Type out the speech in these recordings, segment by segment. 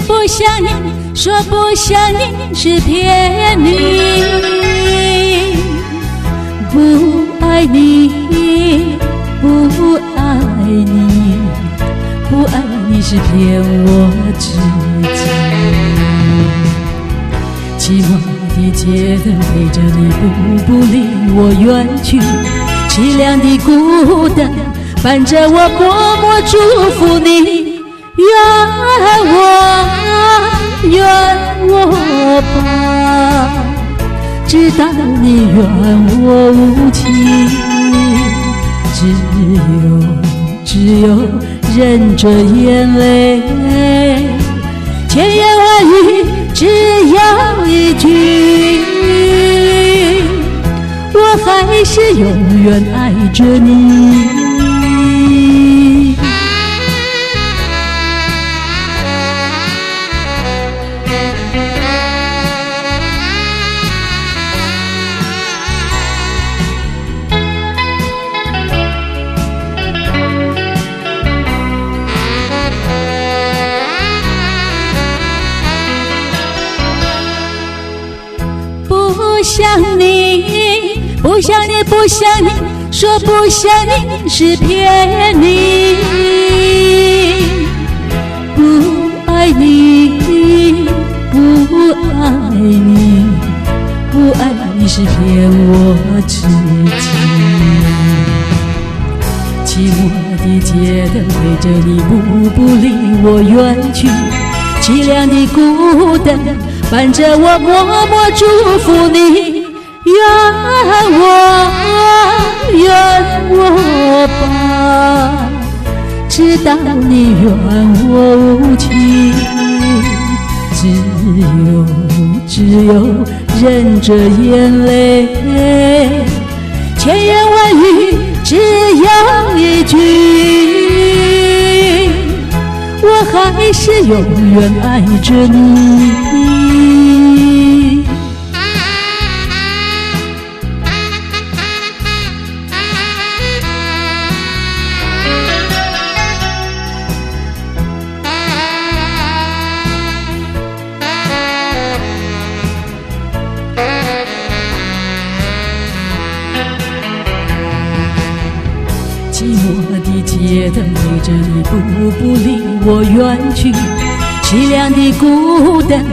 不想你，说不想你是骗你，不爱你，不爱你，不爱你是骗我自己。寂寞的街灯陪着你不离我远去，凄凉的孤单伴着我默默祝福你。怨我吧，知道你怨我无情，只有忍着眼泪，千言万语只要一句，我还是永远爱着你。不想你，不想你，不想你，说不想你是骗你，不爱你，不爱你，不爱你是骗我自己。寂寞的街灯陪着你不离我远去，凄凉的孤单伴着我默默祝福你。怨我吧，知道你怨我无情，只有忍着眼泪，千言万语只要一句，我还是永远爱着你。寂寞的街灯陪着你不离我远去，凄凉的孤单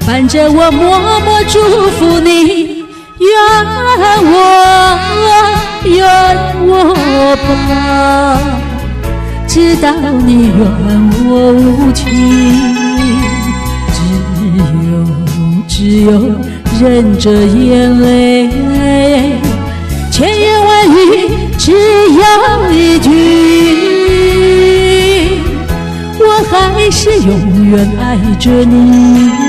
伴着我默默祝福你。怨我吧，知道你怨我无情，只有忍着眼泪，千言万语只要一句，我还是永远爱着你。